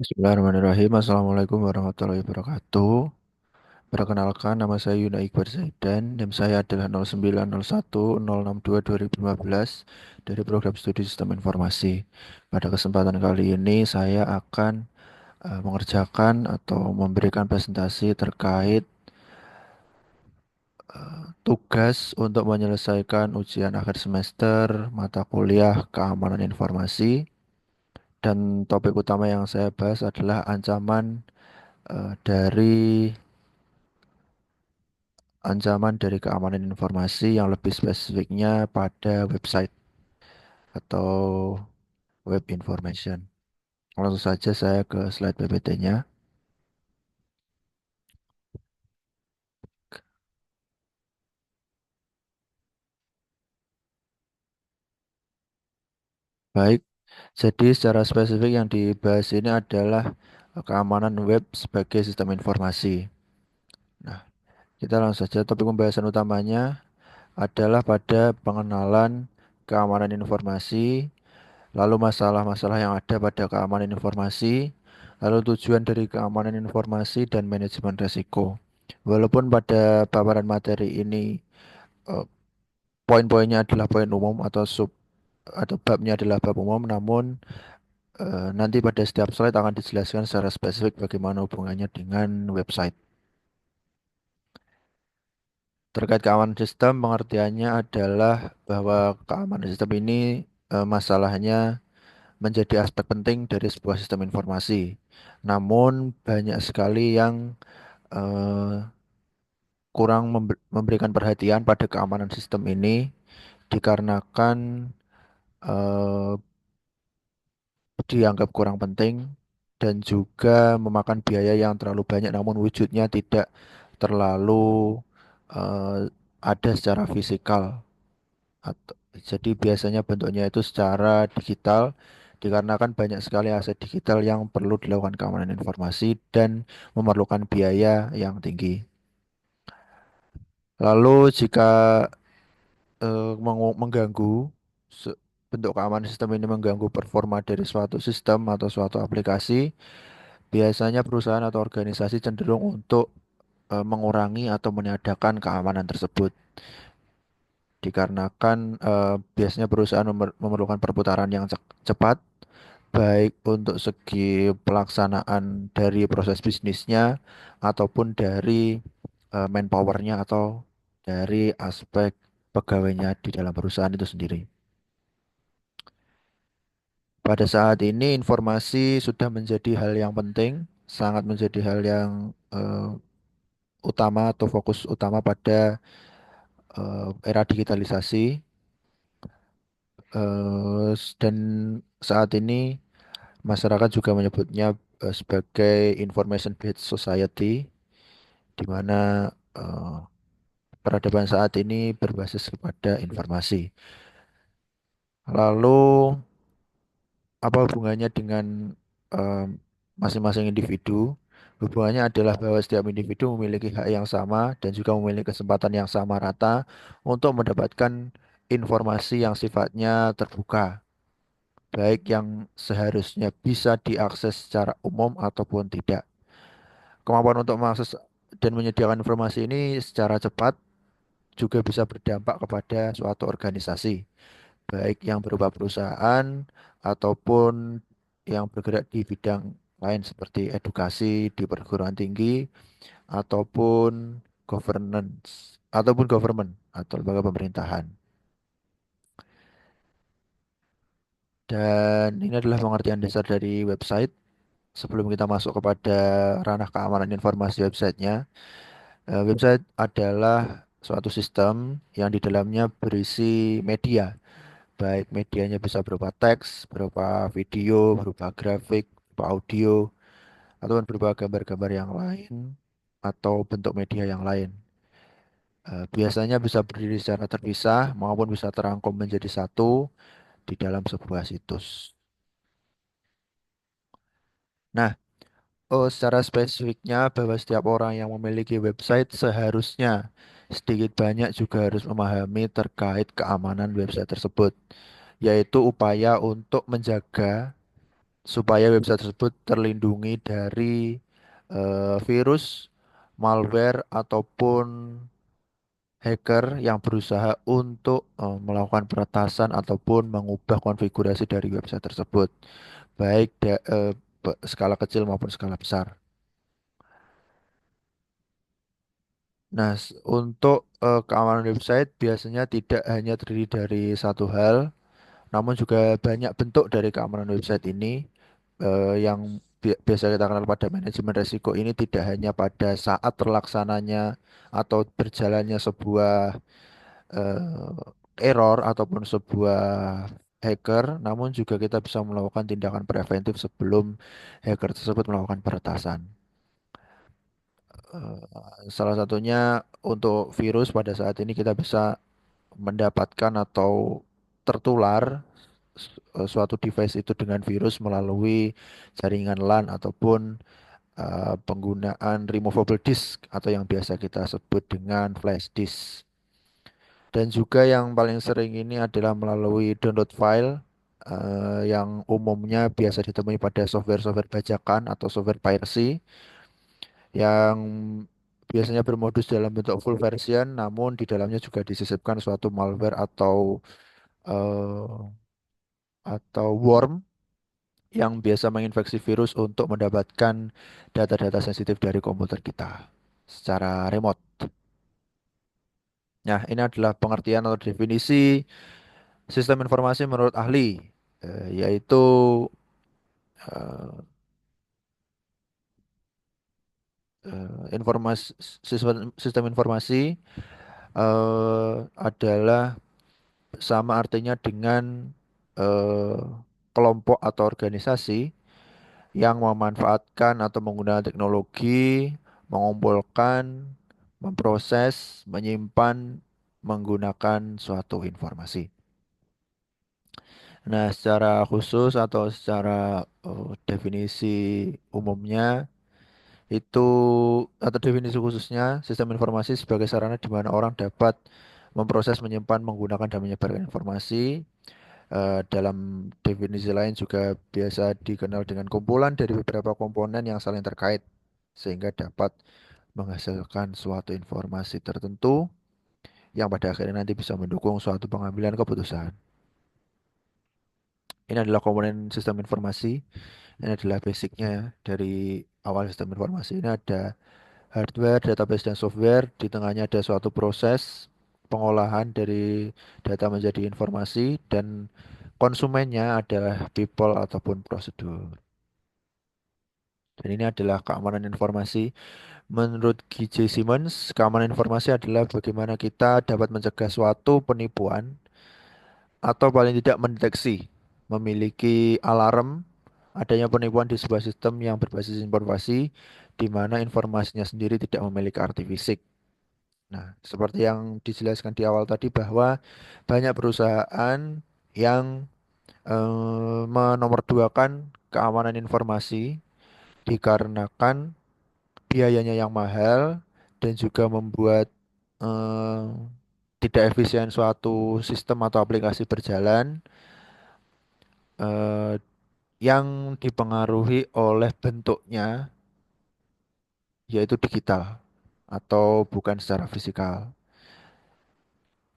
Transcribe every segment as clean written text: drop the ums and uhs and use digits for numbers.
Bismillahirrahmanirrahim. Assalamualaikum warahmatullahi wabarakatuh. Perkenalkan, nama saya Yuna Iqbar Zaidan. NIM saya adalah 09010622 dari program studi Sistem Informasi. Pada kesempatan kali ini saya akan mengerjakan atau memberikan presentasi terkait tugas untuk menyelesaikan ujian akhir semester mata kuliah Keamanan Informasi. Dan topik utama yang saya bahas adalah ancaman dari keamanan informasi yang lebih spesifiknya pada website atau web information. Langsung saja saya ke slide PPT-nya. Baik, jadi secara spesifik yang dibahas ini adalah keamanan web sebagai sistem informasi. Nah, kita langsung saja topik pembahasan utamanya adalah pada pengenalan keamanan informasi, lalu masalah-masalah yang ada pada keamanan informasi, lalu tujuan dari keamanan informasi dan manajemen risiko. Walaupun pada paparan materi ini eh, poin-poinnya adalah poin umum atau babnya adalah bab umum, namun nanti pada setiap slide akan dijelaskan secara spesifik bagaimana hubungannya dengan website. Terkait keamanan sistem, pengertiannya adalah bahwa keamanan sistem ini masalahnya menjadi aspek penting dari sebuah sistem informasi. Namun banyak sekali yang eh, kurang memberikan perhatian pada keamanan sistem ini dikarenakan eh, dianggap kurang penting dan juga memakan biaya yang terlalu banyak namun wujudnya tidak terlalu eh, ada secara fisikal. Jadi biasanya bentuknya itu secara digital dikarenakan banyak sekali aset digital yang perlu dilakukan keamanan informasi dan memerlukan biaya yang tinggi. Lalu jika mengganggu se- bentuk keamanan sistem ini mengganggu performa dari suatu sistem atau suatu aplikasi, biasanya perusahaan atau organisasi cenderung untuk mengurangi atau meniadakan keamanan tersebut. Dikarenakan biasanya perusahaan memerlukan perputaran yang cepat, baik untuk segi pelaksanaan dari proses bisnisnya ataupun dari manpowernya atau dari aspek pegawainya di dalam perusahaan itu sendiri. Pada saat ini informasi sudah menjadi hal yang penting, sangat menjadi hal yang utama atau fokus utama pada era digitalisasi. Dan saat ini masyarakat juga menyebutnya sebagai information based society, di mana eh, peradaban saat ini berbasis kepada informasi. Lalu apa hubungannya dengan em, masing-masing individu? Hubungannya adalah bahwa setiap individu memiliki hak yang sama dan juga memiliki kesempatan yang sama rata untuk mendapatkan informasi yang sifatnya terbuka, baik yang seharusnya bisa diakses secara umum ataupun tidak. Kemampuan untuk mengakses dan menyediakan informasi ini secara cepat juga bisa berdampak kepada suatu organisasi, baik yang berupa perusahaan ataupun yang bergerak di bidang lain seperti edukasi di perguruan tinggi ataupun government atau lembaga pemerintahan. Dan ini adalah pengertian dasar dari website. Sebelum kita masuk kepada ranah keamanan informasi websitenya, website adalah suatu sistem yang di dalamnya berisi media. Baik medianya bisa berupa teks, berupa video, berupa grafik, berupa audio, ataupun berupa gambar-gambar yang lain, atau bentuk media yang lain. Biasanya bisa berdiri secara terpisah maupun bisa terangkum menjadi satu di dalam sebuah situs. Nah, secara spesifiknya bahwa setiap orang yang memiliki website seharusnya sedikit banyak juga harus memahami terkait keamanan website tersebut, yaitu upaya untuk menjaga supaya website tersebut terlindungi dari virus, malware ataupun hacker yang berusaha untuk melakukan peretasan ataupun mengubah konfigurasi dari website tersebut, baik skala kecil maupun skala besar. Nah, untuk keamanan website biasanya tidak hanya terdiri dari satu hal, namun juga banyak bentuk dari keamanan website ini yang biasa kita kenal pada manajemen risiko ini tidak hanya pada saat terlaksananya atau berjalannya sebuah error ataupun sebuah hacker, namun juga kita bisa melakukan tindakan preventif sebelum hacker tersebut melakukan peretasan. Salah satunya untuk virus pada saat ini kita bisa mendapatkan atau tertular suatu device itu dengan virus melalui jaringan LAN ataupun penggunaan removable disk atau yang biasa kita sebut dengan flash disk. Dan juga yang paling sering ini adalah melalui download file yang umumnya biasa ditemui pada software-software bajakan atau software piracy yang biasanya bermodus dalam bentuk full version, namun di dalamnya juga disisipkan suatu malware eh, atau worm yang biasa menginfeksi virus untuk mendapatkan data-data sensitif dari komputer kita secara remote. Nah, ini adalah pengertian atau definisi sistem informasi menurut ahli, yaitu eh, informasi sistem informasi adalah sama artinya dengan eh, kelompok atau organisasi yang memanfaatkan atau menggunakan teknologi, mengumpulkan, memproses, menyimpan, menggunakan suatu informasi. Nah, secara khusus atau secara definisi umumnya itu atau definisi khususnya sistem informasi sebagai sarana di mana orang dapat memproses, menyimpan, menggunakan dan menyebarkan informasi. Dalam definisi lain juga biasa dikenal dengan kumpulan dari beberapa komponen yang saling terkait sehingga dapat menghasilkan suatu informasi tertentu yang pada akhirnya nanti bisa mendukung suatu pengambilan keputusan. Ini adalah komponen sistem informasi. Ini adalah basicnya dari awal sistem informasi. Ini ada hardware, database, dan software. Di tengahnya ada suatu proses pengolahan dari data menjadi informasi dan konsumennya adalah people ataupun prosedur. Dan ini adalah keamanan informasi. Menurut G.J. Simmons, keamanan informasi adalah bagaimana kita dapat mencegah suatu penipuan atau paling tidak mendeteksi, memiliki alarm adanya penipuan di sebuah sistem yang berbasis informasi di mana informasinya sendiri tidak memiliki arti fisik. Nah, seperti yang dijelaskan di awal tadi bahwa banyak perusahaan yang menomorduakan keamanan informasi dikarenakan biayanya yang mahal dan juga membuat eh, tidak efisien suatu sistem atau aplikasi berjalan eh, yang dipengaruhi oleh bentuknya yaitu digital atau bukan secara fisikal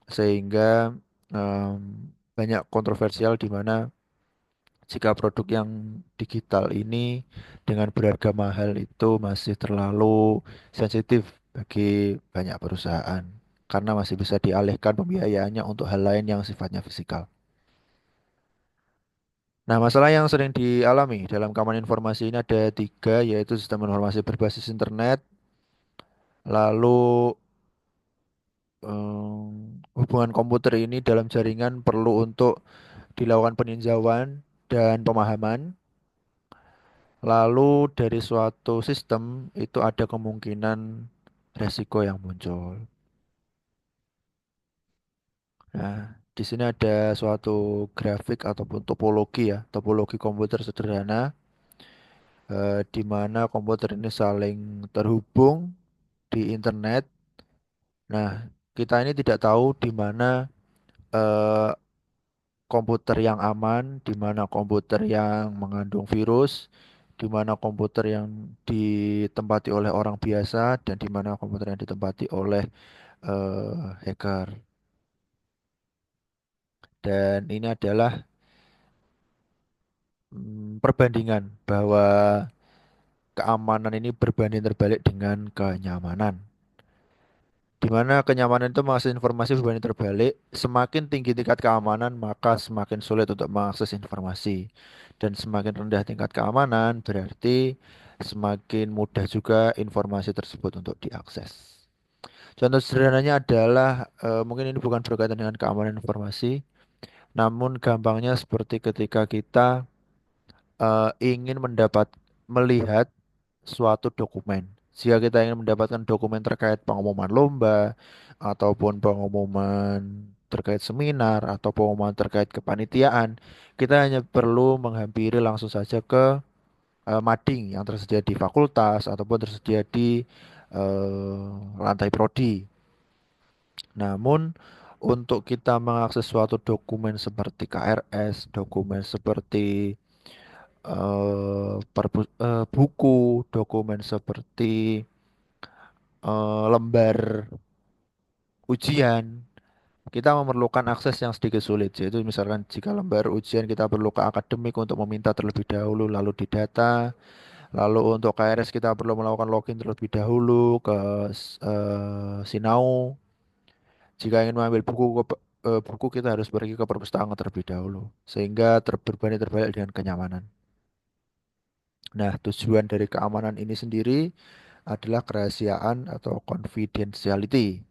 sehingga em, banyak kontroversial di mana jika produk yang digital ini dengan berharga mahal itu masih terlalu sensitif bagi banyak perusahaan karena masih bisa dialihkan pembiayaannya untuk hal lain yang sifatnya fisikal. Nah, masalah yang sering dialami dalam keamanan informasi ini ada tiga, yaitu sistem informasi berbasis internet, lalu hubungan komputer ini dalam jaringan perlu untuk dilakukan peninjauan dan pemahaman. Lalu dari suatu sistem itu ada kemungkinan resiko yang muncul. Nah, di sini ada suatu grafik ataupun topologi ya, topologi komputer sederhana, di mana komputer ini saling terhubung di internet. Nah, kita ini tidak tahu di mana komputer yang aman, di mana komputer yang mengandung virus, di mana komputer yang ditempati oleh orang biasa, dan di mana komputer yang ditempati oleh hacker. Dan ini adalah perbandingan bahwa keamanan ini berbanding terbalik dengan kenyamanan. Di mana kenyamanan itu mengakses informasi berbanding terbalik, semakin tinggi tingkat keamanan, maka semakin sulit untuk mengakses informasi. Dan semakin rendah tingkat keamanan, berarti semakin mudah juga informasi tersebut untuk diakses. Contoh sederhananya adalah, mungkin ini bukan berkaitan dengan keamanan informasi, namun gampangnya seperti ketika kita ingin melihat suatu dokumen. Jika kita ingin mendapatkan dokumen terkait pengumuman lomba ataupun pengumuman terkait seminar atau pengumuman terkait kepanitiaan, kita hanya perlu menghampiri langsung saja ke mading yang tersedia di fakultas ataupun tersedia di lantai prodi. Namun untuk kita mengakses suatu dokumen seperti KRS, dokumen seperti buku, dokumen seperti lembar ujian, kita memerlukan akses yang sedikit sulit. Yaitu misalkan jika lembar ujian kita perlu ke akademik untuk meminta terlebih dahulu, lalu didata. Lalu untuk KRS kita perlu melakukan login terlebih dahulu ke Sinau. Jika ingin mengambil buku kita harus pergi ke perpustakaan terlebih dahulu. Sehingga berbanding terbalik dengan kenyamanan. Nah, tujuan dari keamanan ini sendiri adalah kerahasiaan atau confidentiality.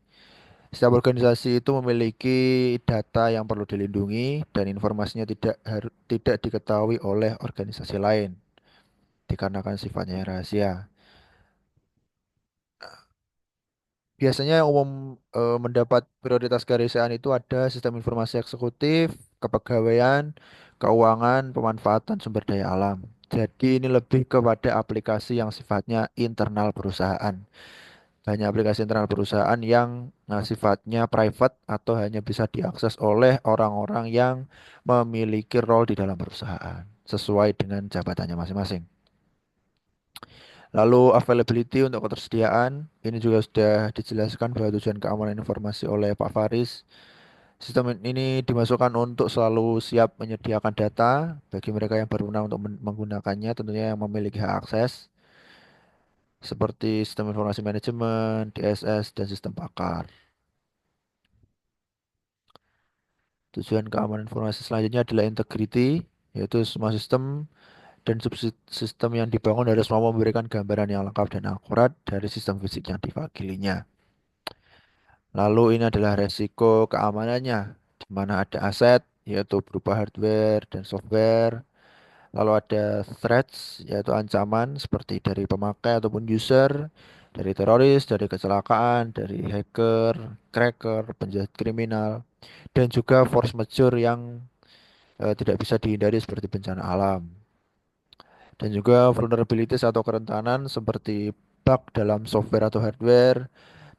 Setiap organisasi itu memiliki data yang perlu dilindungi dan informasinya tidak diketahui oleh organisasi lain dikarenakan sifatnya rahasia. Biasanya yang umum mendapat prioritas kerahasiaan itu ada sistem informasi eksekutif, kepegawaian, keuangan, pemanfaatan sumber daya alam. Jadi ini lebih kepada aplikasi yang sifatnya internal perusahaan. Banyak aplikasi internal perusahaan yang sifatnya private atau hanya bisa diakses oleh orang-orang yang memiliki role di dalam perusahaan sesuai dengan jabatannya masing-masing. Lalu availability untuk ketersediaan, ini juga sudah dijelaskan bahwa tujuan keamanan informasi oleh Pak Faris. Sistem ini dimasukkan untuk selalu siap menyediakan data bagi mereka yang berwenang untuk menggunakannya, tentunya yang memiliki hak akses, seperti sistem informasi manajemen, DSS, dan sistem pakar. Tujuan keamanan informasi selanjutnya adalah integrity, yaitu semua sistem dan subsistem yang dibangun harus mampu memberikan gambaran yang lengkap dan akurat dari sistem fisik yang diwakilinya. Lalu ini adalah resiko keamanannya, di mana ada aset, yaitu berupa hardware dan software. Lalu ada threats, yaitu ancaman seperti dari pemakai ataupun user, dari teroris, dari kecelakaan, dari hacker, cracker, penjahat kriminal, dan juga force majeure yang tidak bisa dihindari seperti bencana alam. Dan juga vulnerabilities atau kerentanan seperti bug dalam software atau hardware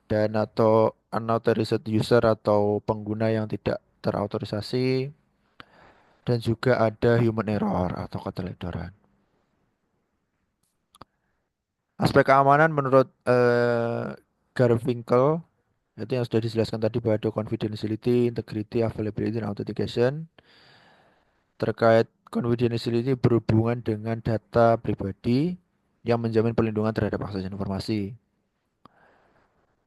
dan atau unauthorized user atau pengguna yang tidak terautorisasi dan juga ada human error atau keteledoran. Aspek keamanan menurut Garfinkel itu yang sudah dijelaskan tadi bahwa ada confidentiality, integrity, availability, dan authentication. Terkait confidentiality berhubungan dengan data pribadi yang menjamin perlindungan terhadap akses informasi.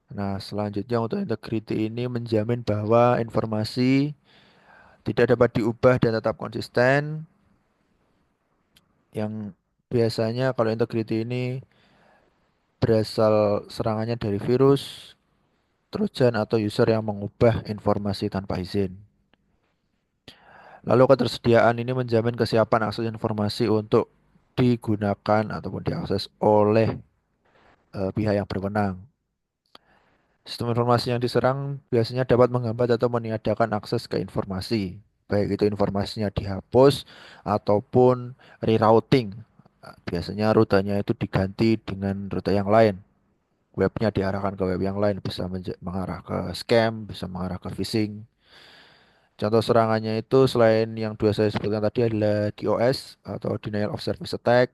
Nah, selanjutnya untuk integrity ini menjamin bahwa informasi tidak dapat diubah dan tetap konsisten. Yang biasanya kalau integrity ini berasal serangannya dari virus, trojan atau user yang mengubah informasi tanpa izin. Lalu ketersediaan ini menjamin kesiapan akses informasi untuk digunakan ataupun diakses oleh pihak yang berwenang. Sistem informasi yang diserang biasanya dapat menghambat atau meniadakan akses ke informasi, baik itu informasinya dihapus ataupun rerouting. Biasanya rutenya itu diganti dengan rute yang lain. Webnya diarahkan ke web yang lain, bisa mengarah ke scam, bisa mengarah ke phishing. Contoh serangannya itu selain yang dua saya sebutkan tadi adalah DOS atau Denial of Service Attack,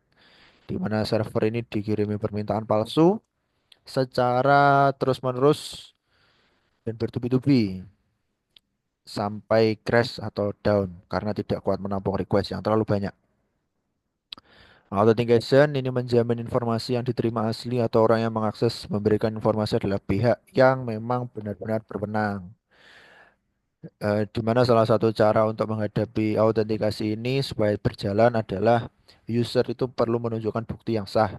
di mana server ini dikirimi permintaan palsu secara terus-menerus dan bertubi-tubi sampai crash atau down karena tidak kuat menampung request yang terlalu banyak. Authentication ini menjamin informasi yang diterima asli atau orang yang mengakses memberikan informasi adalah pihak yang memang benar-benar berwenang. Di mana salah satu cara untuk menghadapi autentikasi ini supaya berjalan adalah user itu perlu menunjukkan bukti yang sah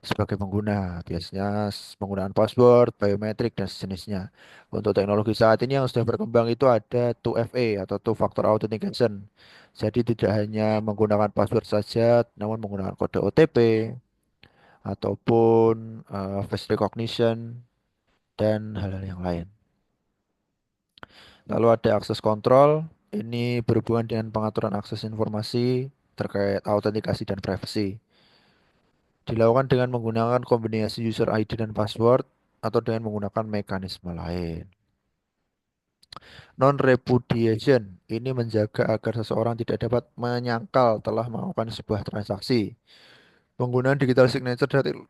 sebagai pengguna, biasanya penggunaan password, biometrik, dan sejenisnya. Untuk teknologi saat ini yang sudah berkembang itu ada 2FA atau Two Factor Authentication. Jadi tidak hanya menggunakan password saja, namun menggunakan kode OTP ataupun face recognition dan hal-hal yang lain. Lalu ada akses kontrol, ini berhubungan dengan pengaturan akses informasi terkait autentikasi dan privacy. Dilakukan dengan menggunakan kombinasi user ID dan password atau dengan menggunakan mekanisme lain. Non-repudiation ini menjaga agar seseorang tidak dapat menyangkal telah melakukan sebuah transaksi. Penggunaan digital signature dan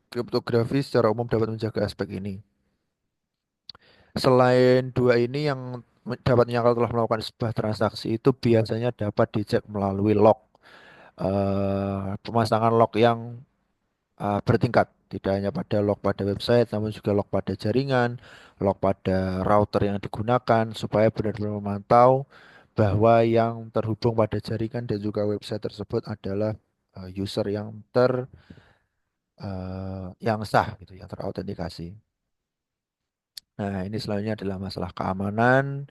kriptografi secara umum dapat menjaga aspek ini. Selain dua ini yang dapat menyangkal telah melakukan sebuah transaksi itu biasanya dapat dicek melalui log. Pemasangan log yang bertingkat, tidak hanya pada log pada website, namun juga log pada jaringan, log pada router yang digunakan, supaya benar-benar memantau bahwa yang terhubung pada jaringan dan juga website tersebut adalah user yang sah gitu, yang terautentikasi. Nah, ini selanjutnya adalah masalah keamanan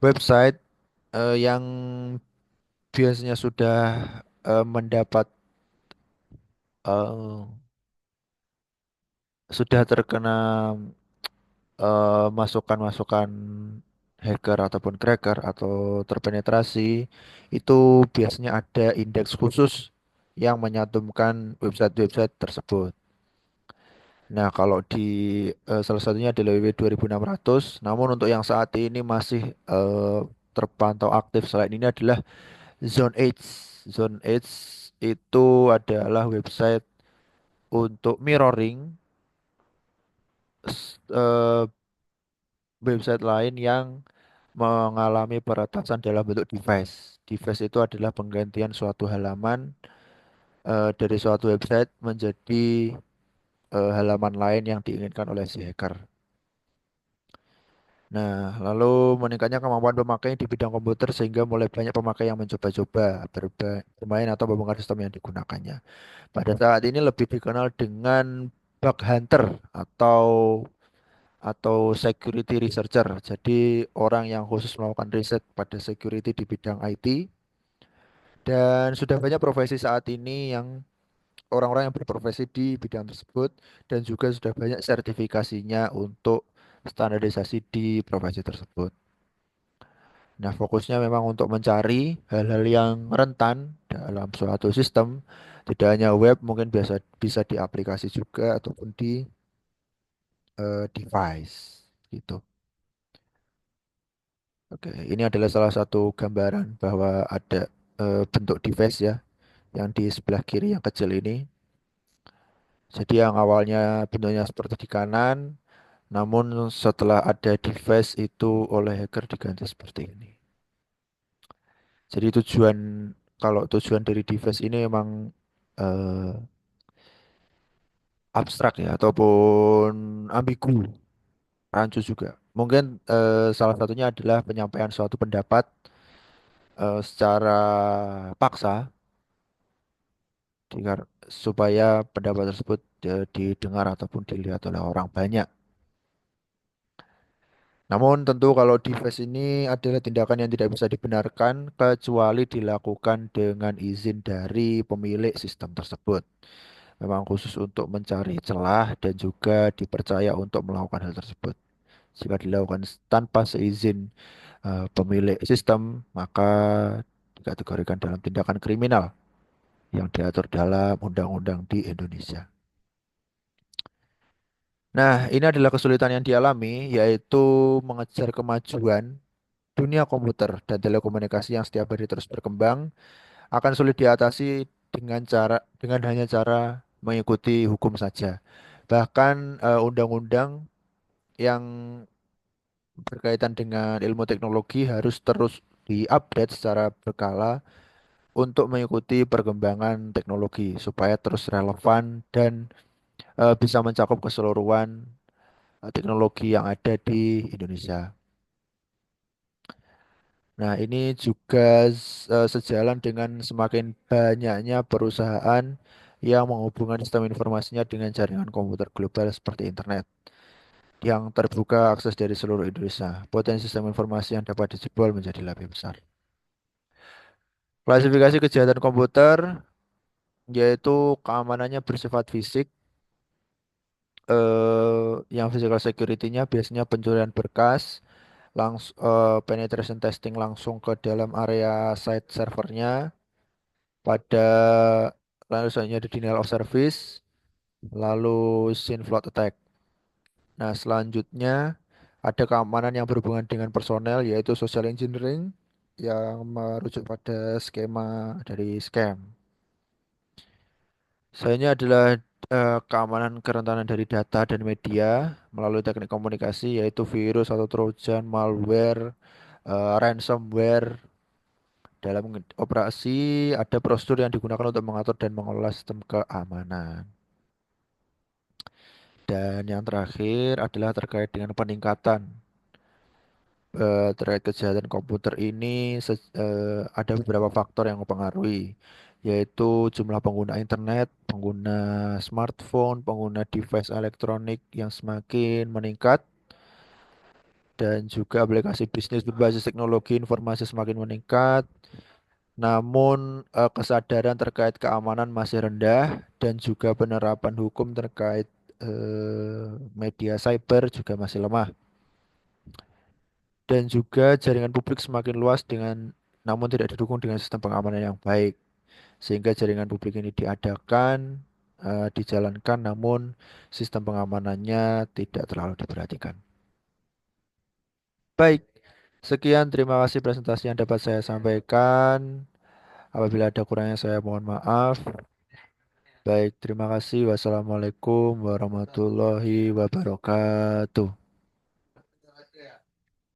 website yang biasanya sudah mendapat eh, sudah terkena masukan-masukan hacker ataupun cracker atau terpenetrasi itu biasanya ada indeks khusus yang menyantumkan website-website tersebut. Nah, kalau di salah satunya adalah WW2600, namun untuk yang saat ini masih terpantau aktif selain ini adalah Zone 8. Zone 8 itu adalah website untuk mirroring eh, website lain yang mengalami peretasan dalam bentuk device. Device itu adalah penggantian suatu halaman dari suatu website menjadi halaman lain yang diinginkan oleh si hacker. Nah, lalu meningkatnya kemampuan pemakai di bidang komputer sehingga mulai banyak pemakai yang mencoba-coba bermain atau membongkar sistem yang digunakannya. Pada saat ini lebih dikenal dengan bug hunter atau security researcher. Jadi orang yang khusus melakukan riset pada security di bidang IT. Dan sudah banyak profesi saat ini yang orang-orang yang berprofesi di bidang tersebut dan juga sudah banyak sertifikasinya untuk standarisasi di profesi tersebut. Nah, fokusnya memang untuk mencari hal-hal yang rentan dalam suatu sistem, tidak hanya web, mungkin biasa bisa di aplikasi juga ataupun di device gitu. Oke, ini adalah salah satu gambaran bahwa ada bentuk device ya, yang di sebelah kiri yang kecil ini. Jadi yang awalnya bentuknya seperti di kanan, namun setelah ada device itu oleh hacker diganti seperti ini. Jadi kalau tujuan dari device ini memang eh, abstrak ya, ataupun ambigu, rancu juga. Mungkin salah satunya adalah penyampaian suatu pendapat secara paksa, supaya pendapat tersebut didengar ataupun dilihat oleh orang banyak. Namun tentu kalau device ini adalah tindakan yang tidak bisa dibenarkan kecuali dilakukan dengan izin dari pemilik sistem tersebut. Memang khusus untuk mencari celah dan juga dipercaya untuk melakukan hal tersebut. Jika dilakukan tanpa seizin pemilik sistem, maka dikategorikan dalam tindakan kriminal yang diatur dalam undang-undang di Indonesia. Nah, ini adalah kesulitan yang dialami, yaitu mengejar kemajuan dunia komputer dan telekomunikasi yang setiap hari terus berkembang akan sulit diatasi dengan hanya cara mengikuti hukum saja. Bahkan undang-undang yang berkaitan dengan ilmu teknologi harus terus diupdate secara berkala untuk mengikuti perkembangan teknologi supaya terus relevan dan bisa mencakup keseluruhan teknologi yang ada di Indonesia. Nah, ini juga sejalan dengan semakin banyaknya perusahaan yang menghubungkan sistem informasinya dengan jaringan komputer global seperti internet yang terbuka akses dari seluruh Indonesia. Potensi sistem informasi yang dapat dijebol menjadi lebih besar. Klasifikasi kejahatan komputer yaitu keamanannya bersifat fisik, yang physical security-nya biasanya pencurian berkas, penetration testing langsung ke dalam area site servernya, pada lalu selanjutnya ada denial of service, lalu SYN flood attack. Nah, selanjutnya ada keamanan yang berhubungan dengan personel yaitu social engineering yang merujuk pada skema dari scam. Selanjutnya adalah keamanan kerentanan dari data dan media melalui teknik komunikasi yaitu virus atau trojan, malware, ransomware. Dalam operasi ada prosedur yang digunakan untuk mengatur dan mengelola sistem keamanan. Dan yang terakhir adalah terkait dengan peningkatan terkait kejahatan komputer ini ada beberapa faktor yang mempengaruhi, yaitu jumlah pengguna internet, pengguna smartphone, pengguna device elektronik yang semakin meningkat, dan juga aplikasi bisnis berbasis teknologi informasi semakin meningkat. Namun kesadaran terkait keamanan masih rendah dan juga penerapan hukum terkait media cyber juga masih lemah. Dan juga jaringan publik semakin luas namun tidak didukung dengan sistem pengamanan yang baik. Sehingga jaringan publik ini dijalankan namun sistem pengamanannya tidak terlalu diperhatikan. Baik, sekian terima kasih presentasi yang dapat saya sampaikan. Apabila ada kurangnya saya mohon maaf. Baik, terima kasih. Wassalamualaikum warahmatullahi wabarakatuh.